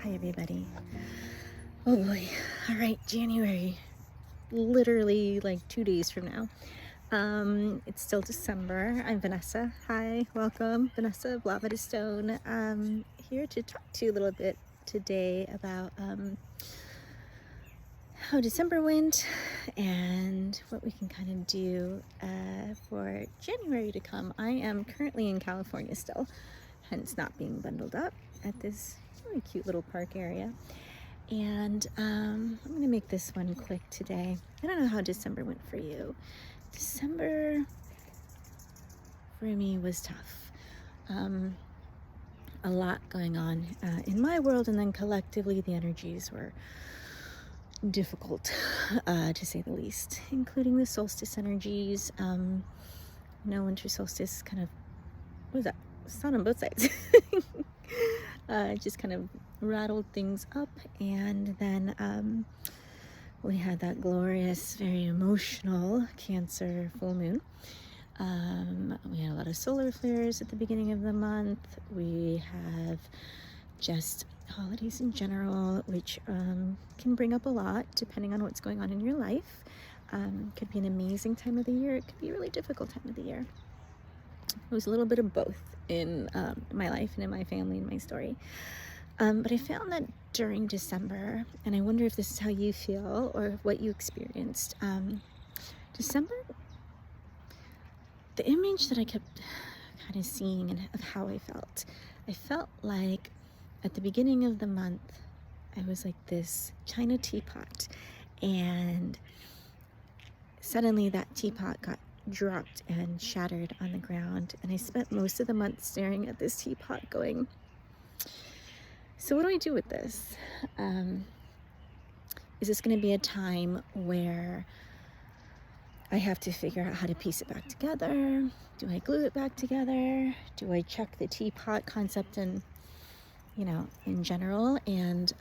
Hi, everybody. Oh boy. All right, January. Literally like 2 days from now. It's still December. I'm Vanessa. Hi, welcome. Vanessa of Lavada Stone. Here to talk to you a little bit today about how December went and what we can kind of do for January to come. I am currently in California still, hence not being bundled up at this really cute little park area. And I'm going to make this one quick today. I don't know how December went for you. December for me was tough. A lot going on in my world, and then collectively the energies were difficult, to say the least, including the solstice energies. Winter solstice kind of, what was that? Sun on both sides. Just kind of rattled things up, and then we had that glorious, very emotional Cancer full moon. We had a lot of solar flares at the beginning of the month. We have just holidays in general, which can bring up a lot depending on what's going on in your life. Could be an amazing time of the year. It could be a really difficult time of the year. It was a little bit of both in my life and in my family and my story. But I found that during December, and I wonder if this is how you feel or what you experienced, December, the image that I kept kind of seeing and of how I felt like at the beginning of the month, I was like this china teapot, and suddenly that teapot got dropped and shattered on the ground, and I spent most of the month staring at this teapot going, so what do I do with this? Is this going to be a time where I have to figure out how to piece it back together? Do I glue it back together? Do I chuck the teapot concept in general, and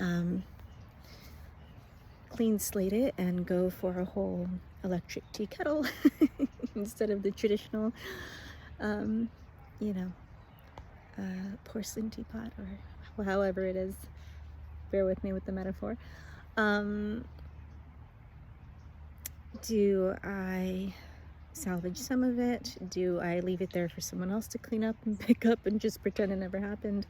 clean slate it and go for a whole electric tea kettle instead of the traditional, porcelain teapot, or however it is. Bear with me with the metaphor. Do I salvage some of it? Do I leave it there for someone else to clean up and pick up and just pretend it never happened?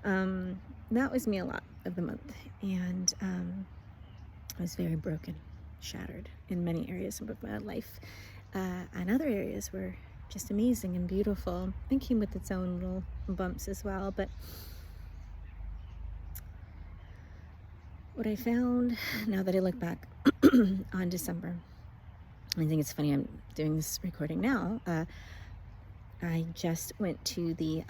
That was me a lot of the month, and I was very broken, shattered in many areas of my life, and other areas were just amazing and beautiful and came with its own little bumps as well. But what I found, now that I look back on December, I think it's funny I'm doing this recording now. I just went to the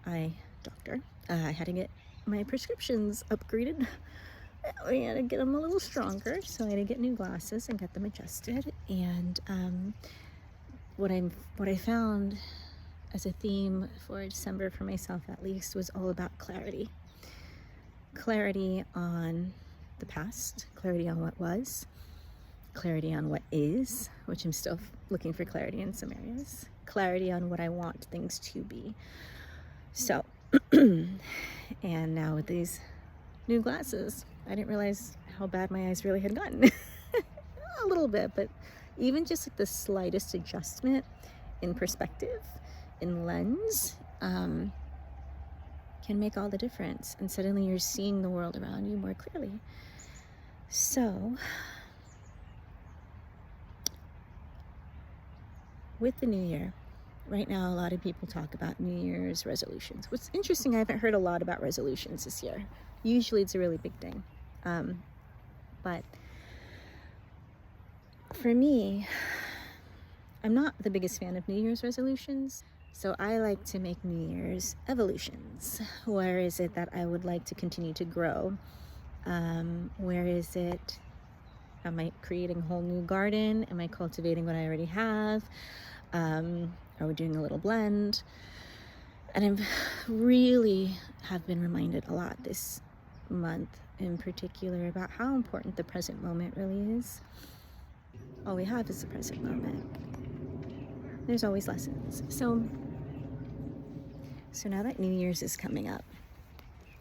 eye doctor. I had to get my prescriptions upgraded. We had to get them a little stronger, so I had to get new glasses and get them adjusted. And what I found as a theme for December, for myself at least, was all about clarity. Clarity on the past, clarity on what was, clarity on what is, which I'm still looking for clarity in some areas, clarity on what I want things to be. So, and now with these new glasses, I didn't realize how bad my eyes really had gotten. A little bit, but even just like the slightest adjustment in perspective, in lens, can make all the difference. And suddenly you're seeing the world around you more clearly. So, with the new year, right now a lot of people talk about New Year's resolutions. What's interesting, I haven't heard a lot about resolutions this year. Usually it's a really big thing. But for me, I'm not the biggest fan of New Year's resolutions. So I like to make New Year's evolutions. Where is it that I would like to continue to grow? Where is it? Am I creating a whole new garden? Am I cultivating what I already have? Are we doing a little blend? And I really have been reminded a lot this month in particular about how important the present moment really is. All we have is the present moment. There's always lessons. So now that New Year's is coming up,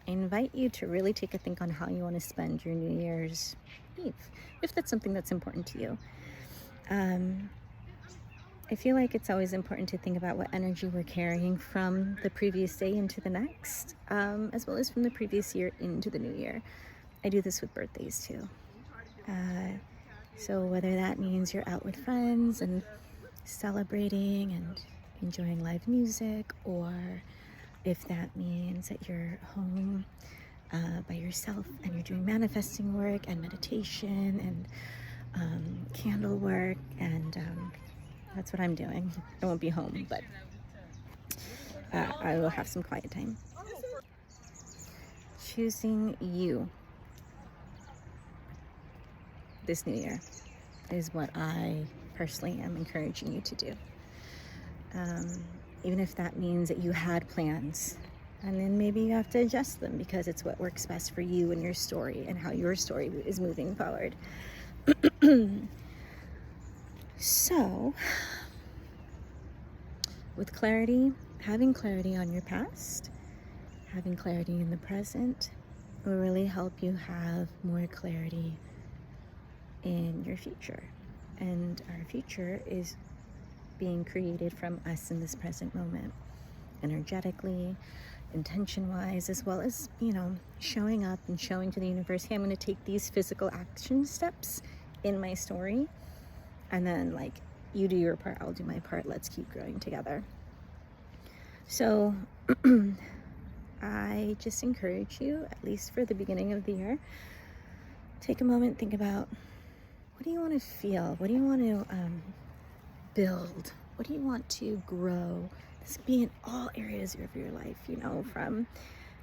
I invite you to really take a think on how you want to spend your New Year's Eve, if that's something that's important to you. I feel like it's always important to think about what energy we're carrying from the previous day into the next, as well as from the previous year into the new year. I do this with birthdays too. So whether that means you're out with friends and celebrating and enjoying live music, or if that means that you're home by yourself and you're doing manifesting work and meditation and candle work, and that's what I'm doing. I won't be home, but I will have some quiet time. Choosing you this new year is what I personally am encouraging you to do. Even if that means that you had plans, and then maybe you have to adjust them because it's what works best for you and your story and how your story is moving forward. So, with clarity, having clarity on your past, having clarity in the present will really help you have more clarity in your future. And our future is being created from us in this present moment, energetically, intention-wise, as well as, showing up and showing to the universe, hey, I'm going to take these physical action steps in my story, and then you do your part, I'll do my part, let's keep growing together. So I just encourage you, at least for the beginning of the year, take a moment, think about, what do you want to feel? What do you want to build? What do you want to grow? This can be in all areas of your life, from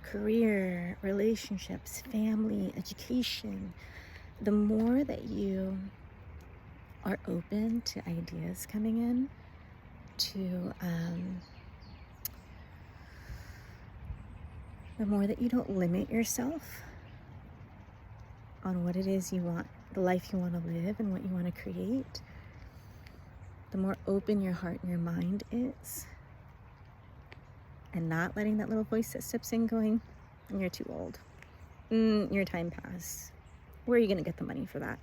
career, relationships, family, education. The more that you are open to ideas coming in, to the more that you don't limit yourself on what it is you want, the life you want to live and what you want to create, the more open your heart and your mind is, and not letting that little voice that steps in going, you're too old, your time passed, where are you going to get the money for that?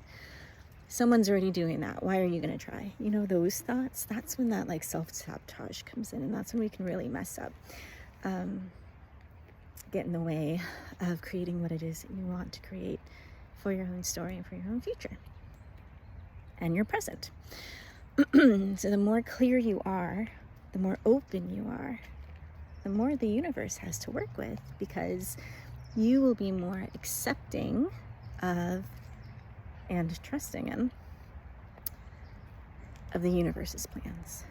Someone's already doing that, why are you going to try? Those thoughts, that's when that self-sabotage comes in, and that's when we can really mess up, get in the way of creating what it is that you want to create for your own story and for your own future and your present. So the more clear you are, the more open you are, the more the universe has to work with, because you will be more accepting of and trusting in of the universe's plans.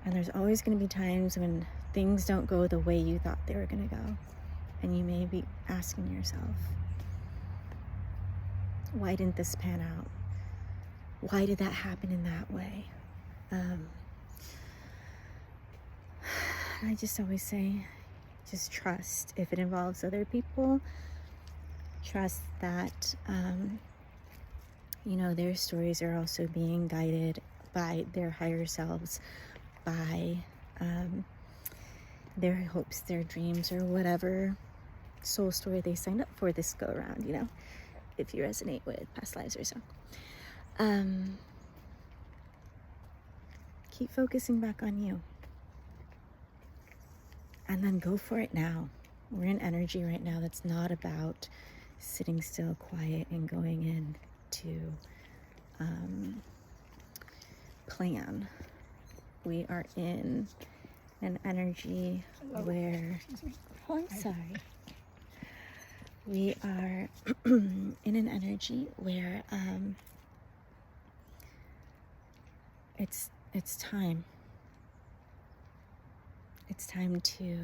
And there's always going to be times when things don't go the way you thought they were going to go, and you may be asking yourself, why didn't this pan out? Why did that happen in that way? I just always say, just trust. If it involves other people, trust that, their stories are also being guided by their higher selves, by their hopes, their dreams, or whatever soul story they signed up for this go around, if you resonate with past lives or so. Keep focusing back on you. And then go for it now. We're in energy right now that's not about sitting still, quiet, and going in to plan. We are in an energy where... Oh, I'm sorry. We are in an energy where it's time. It's time to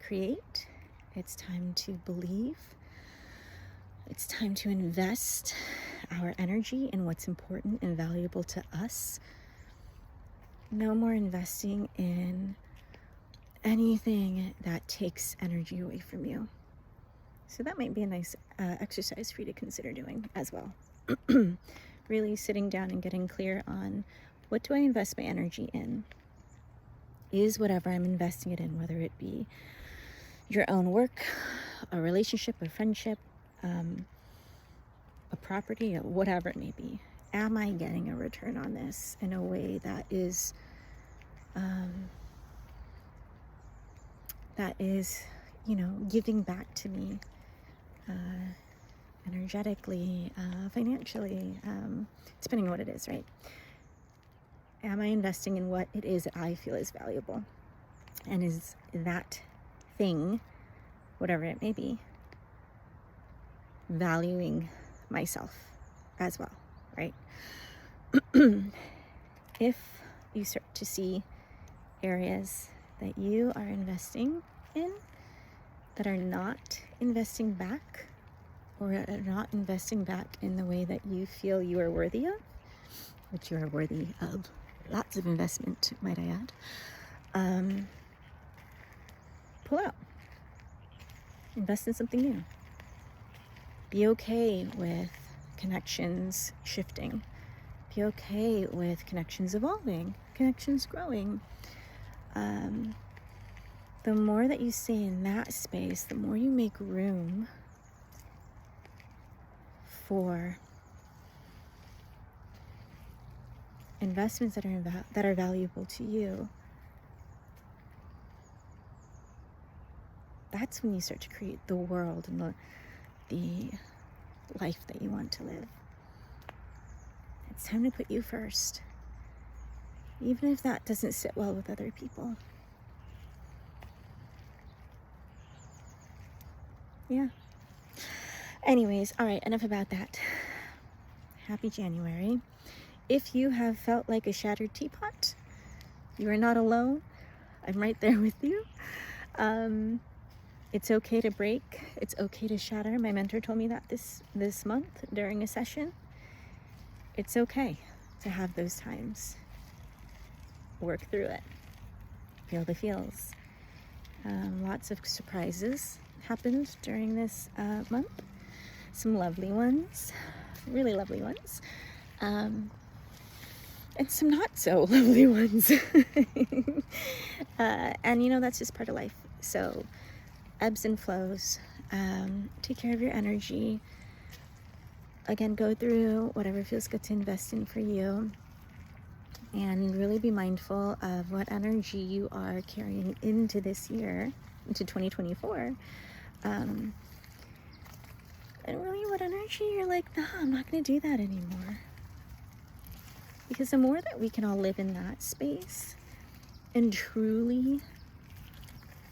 create. It's time to believe. It's time to invest our energy in what's important and valuable to us. No more investing in anything that takes energy away from you. So that might be a nice exercise for you to consider doing as well. Really sitting down and getting clear on, what do I invest my energy in? Is whatever I'm investing it in, whether it be your own work, a relationship, a friendship, a property, whatever it may be. Am I getting a return on this in a way that is giving back to me energetically, financially, depending on what it is, right? Am I investing in what it is that I feel is valuable? And is that thing, whatever it may be, valuing myself as well, right? If you start to see areas that you are investing in that are not investing back, or are not investing back in the way that you feel you are worthy of, which you are worthy of lots of investment, might I add, pull out. Invest in something new. Be okay with connections shifting. Be okay with connections evolving, connections growing. The more that you stay in that space, the more you make room for investments that are valuable to you. That's when you start to create the world and the life that you want to live. It's time to put you first, even if that doesn't sit well with other people. Yeah. Anyways, all right, enough about that. Happy January. If you have felt like a shattered teapot, you are not alone. I'm right there with you. It's okay to break. It's okay to shatter. My mentor told me that this month during a session. It's okay to have those times. Work through it. Feel the feels. Lots of surprises happened during this month. Some lovely ones, really lovely ones. And some not so lovely ones. And that's just part of life. So ebbs and flows. Take care of your energy. Again, go through whatever feels good to invest in for you. And really be mindful of what energy you are carrying into this year, into 2024. And really what energy you're like, nah, I'm not going to do that anymore. Because the more that we can all live in that space and truly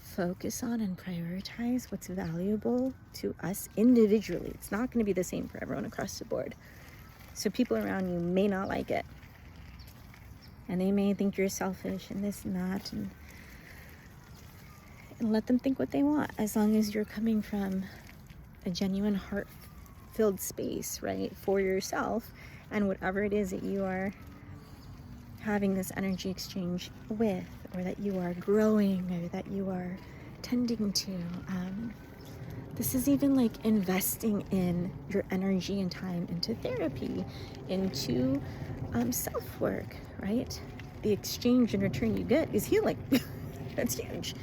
focus on and prioritize what's valuable to us individually, it's not going to be the same for everyone across the board. So people around you may not like it. And they may think you're selfish and this and that. And let them think what they want, as long as you're coming from a genuine heart-filled space, right, for yourself and whatever it is that you are having this energy exchange with, or that you are growing, or that you are tending to. This is even like investing in your energy and time into therapy, into self-work, right? The exchange in return you get is healing. That's huge.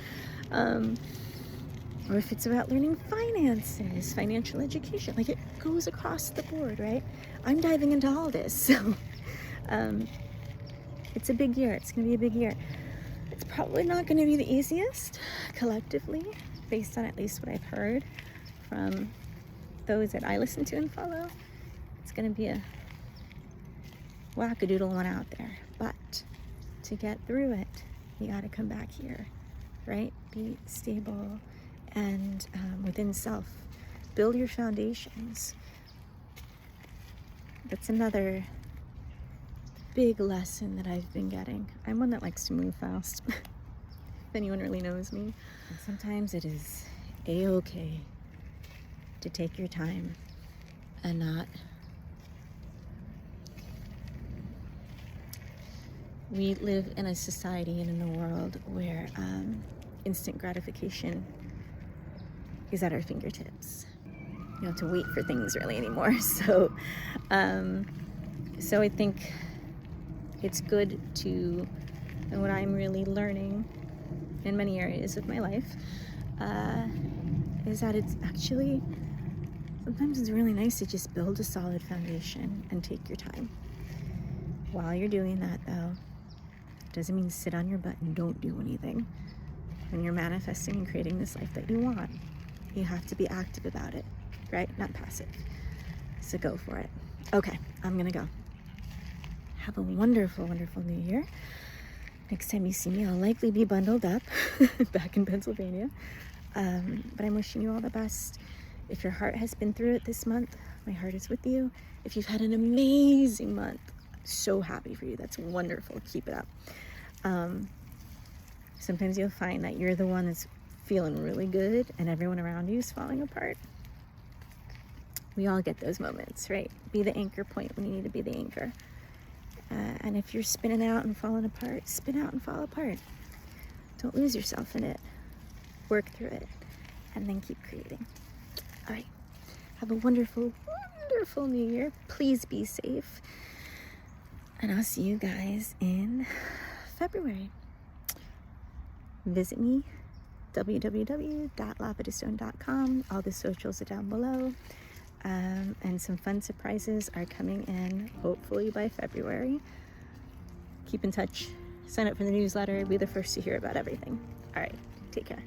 Or if it's about learning finances, financial education, like it goes across the board, right? I'm diving into all this, so it's a big year. It's going to be a big year. It's probably not going to be the easiest collectively, based on at least what I've heard from those that I listen to and follow. It's going to be a wackadoodle one out there, but to get through it, you got to come back here, right? Be stable and within self. Build your foundations. That's another big lesson that I've been getting. I'm one that likes to move fast, if anyone really knows me. And sometimes it is a-okay to take your time and not. We live in a society and in a world where instant gratification is at our fingertips. You don't have to wait for things really anymore. So I think it's good to, and what I'm really learning in many areas of my life, is that it's actually, sometimes it's really nice to just build a solid foundation and take your time. While you're doing that, though, doesn't mean sit on your butt and don't do anything. When you're manifesting and creating this life that you want, you have to be active about it, right? Not passive. So go for it. Okay, I'm gonna go. Have a wonderful, wonderful new year. Next time you see me, I'll likely be bundled up back in Pennsylvania. But I'm wishing you all the best. If your heart has been through it this month, my heart is with you. If you've had an amazing month, I'm so happy for you. That's wonderful. Keep it up. Sometimes you'll find that you're the one that's feeling really good and everyone around you is falling apart. We all get those moments, right? Be the anchor point when you need to be the anchor. And if you're spinning out and falling apart, spin out and fall apart. Don't lose yourself in it. Work through it, and then keep creating. All right. Have a wonderful, wonderful new year. Please be safe. And I'll see you guys in February. Visit me, www.lapidastone.com. All the socials are down below. And some fun surprises are coming in, hopefully by February. Keep in touch. Sign up for the newsletter. Be the first to hear about everything. All right. Take care.